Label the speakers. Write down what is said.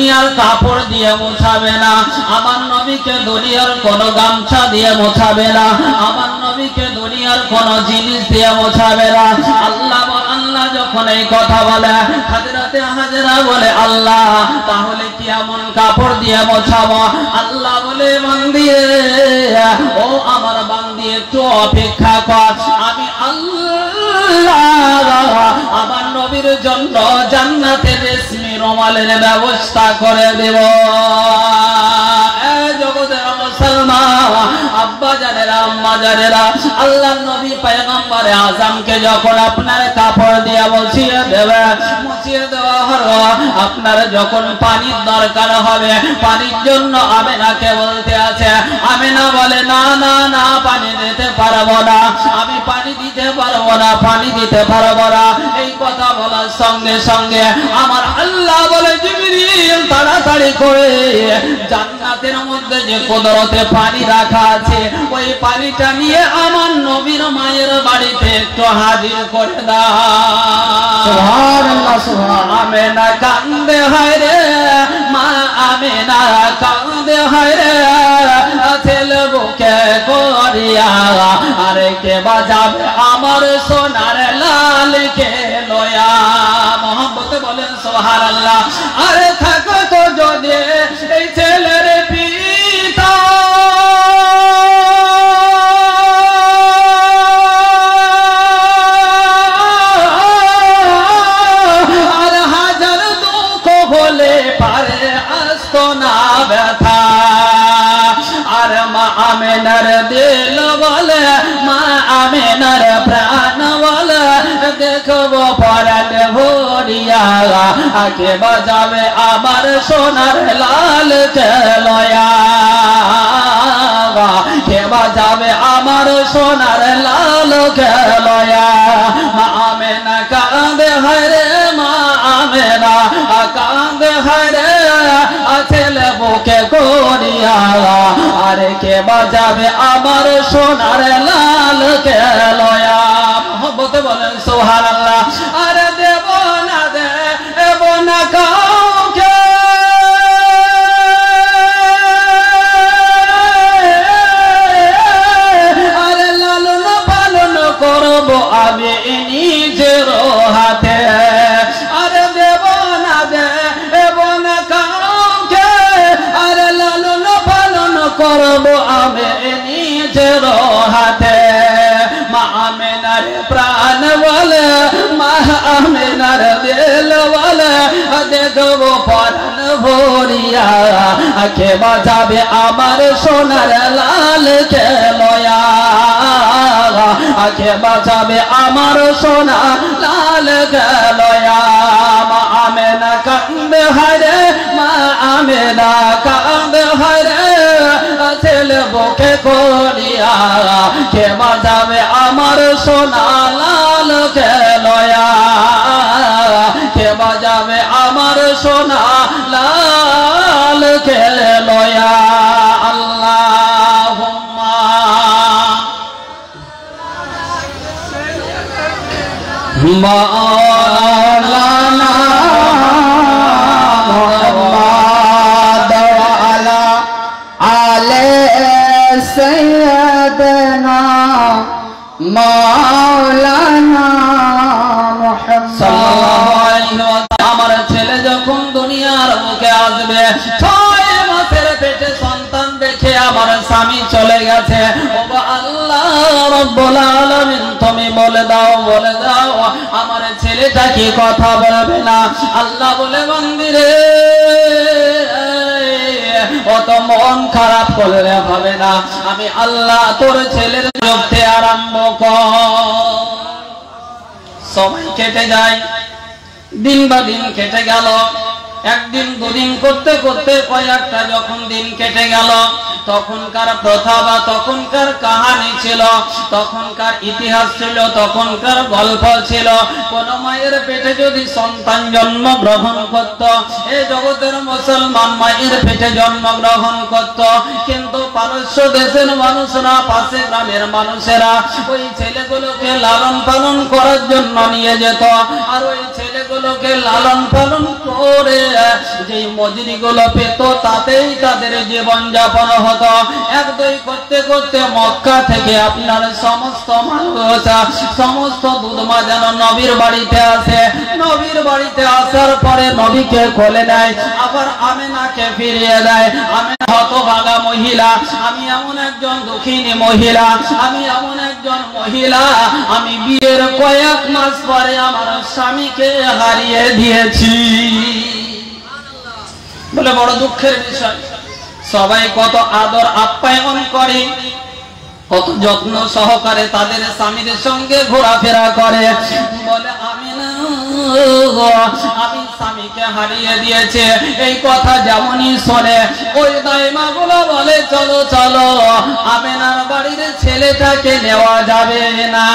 Speaker 1: দুনিয়ার কাপড় দিয়ে মোছাবে না, আমার নবীকে দুনিয়ার কোনো গামছা দিয়ে মোছাবে না, আমার নবীকে দুনিয়ার কোনো জিনিস দিয়ে মোছাবে না। আল্লাহ যখন এই কথা বলে, হযরতে হাজেরা বলে, আল্লাহ তাহলে কি এমন কাপড় দিয়ে মোছাবো? আল্লাহ বলে, বান্দি ও আমার বান্দি একটু অপেক্ষা কর, আমি আল্লাহ আমার নবীর জন্য জান্নাতের রেশমি রুমালের ব্যবস্থা করে দেব। জগতের মুসলমান আব্বা জানেরা, আম্মা জানেরা, আল্লাহর নবী পয়গম্বর আযমকে যখন আপনার কাপড় দিয়ে মুছিয়ে দেবে, মুছিয়ে দেওয়া হলো, আপনার যখন পানির দরকার হবে, পানির জন্য আমেনাকে বলতে আছে, আমেনা বলে, না না না, পানি দিতে পারবো না, আমি পানি দিতে পারবো না, পানি দিতে পারবো না। এই কথা বলার সঙ্গে সঙ্গে আমার আল্লাহ বলে, জিবরিল তাড়াতাড়ি করে জান্নাতের মধ্যে যে কুদরতে পানি রাখা আছে, ওই পানিটা নিয়ে আমার নবীর মায়ের বাড়িতে একটু হাজির করে দাও। সুবহানাল্লাহ, সুবহানাল্লাহ। আমেনা কান্দে হায় রে মা, আমেনা কান্দে হায় রে, ছেলে বুকে করিয়া, আরে কে বাজাবে আমার সোনার লালকে লয়া। মোহাম্মতে বলেন সুবহানাল্লাহ। আরে থাকো তো যদি এই ছেলের পিতা, আর হাজার দুঃখ হলে পারে আসতো না ব্যথা, আর মা আমেনার দিল বলে, মা আমেনার প্রাণ বলে, দেখবো পরাণ ভরিয়া, আগে বাজাবে আমার সোনার লাল লয়া, কে বাজাবে আমার সোনার লাল লয়া। মা আমেনা কাঁদে হায় রে, মা আমেনা কাঁদে হায় রে, ছেলে বুকে করিয়া, আরে কে বাজাবে আমার সোনার লাল লয়া। মোহাম্মতে বলেন সুবহানাল্লাহ। আরে দেব না, দেব না কাউকে, আরে লালন পালন করব আমি নিজের হাতে, আরে দেব না, দেব না কাউকে, আরে লালন পালন করব আমি নিজের হাতে। মা আমেনার প্রাণ বলে, মা আমেনার দিল বলে, দেখবো পরাণ ভরিয়া, কে বাজাবে আমার সোনার লাল লয়া, কে বাজাবে আমার সোনা লাল লয়া। মা আমেনা কান্দে হায় রে, মা আমেনা কান্দে হায় রে, ছেলে বুকে করিয়া, কে বাজাবে আমার সোনা লাল লয়া, কে বাজাবে আমার সোনা লাল লয়া। আল্লাহুম্মা মাওলানা মুহাম্মদ ওয়া আলা আলে সাইয়্যিদানা মাওলানা মুহাম্মদ সাল্লাল্লাহু আলাইহি ওয়া সাল্লাম। আমার ছেলে যখন দুনিয়ার মুখে আসবে, 6 মাসের পেটে সন্তান দেখে আমার স্বামী চলে গেছে, ও আল্লাহ রাব্বুল আলামিন তুমি বলে দাও, বলে দাও আমার ছেলেটা কি কথা বলবে না। আল্লাহ বলে, বান্দি রে, অত মন খারাপ করলে হবে না, আমি আল্লাহ তোর ছেলের জগতে আরম্ভ কর। সময় কেটে যায়, দিন বা দিন কেটে গেল, একদিন দুদিন করতে করতে কয়েকটা যখন দিন কেটে গেল, তখনকার প্রথা বা তখনকার কাহিনী ছিল, তখনকার ইতিহাস ছিল, তখনকার গল্প ছিল। কোন মায়ের পেটে যদি সন্তান জন্মগ্রহণ করত, এই জগতের মুসলমান মায়ের পেটে জন্মগ্রহণ করত, কিন্তু পারস্য দেশের মানুষরা, পাশে গ্রামের মানুষেরা ওই ছেলেগুলোকে লালন পালন করার জন্য নিয়ে যেত, আর ওই ছেলেগুলোকে লালন পালন করে যে মজুরিগুলো পেত তাতেই তাদের জীবন যাপন হতো। এক দুই করতে করতে মক্কা থেকে আপনার সমস্ত মানুষ সমস্ত দুধমা যেন নবীর বাড়িতে আসে। নবীর বাড়িতে আসার পরে নবীকে কোলে নেয়, আবার আমেনাকে ফিরিয়ে দেয়। আমেনা হতভাগা মহিলা, আমি এমন একজন দুঃখিনী মহিলা, আমি এমন একজন মহিলা, আমি বিয়ের কয়েক মাস পরে আমার স্বামীকে হারিয়ে দিয়েছি। বলে বড় দুঃখের বিষয়। সবাই কত আদর আপ্যায়ন করে, কত যত্ন সহকারে তাদের স্বামীর সঙ্গে ঘোরাফেরা করে। বলে আমি না, আমি স্বামীকে হারিয়ে দিয়েছে। এই কথা যেমনই শোনে ওই দাইমা গুলো বলে চলো চলো আমেনার বাড়ির ছেলেটাকে নেওয়া যাবে না।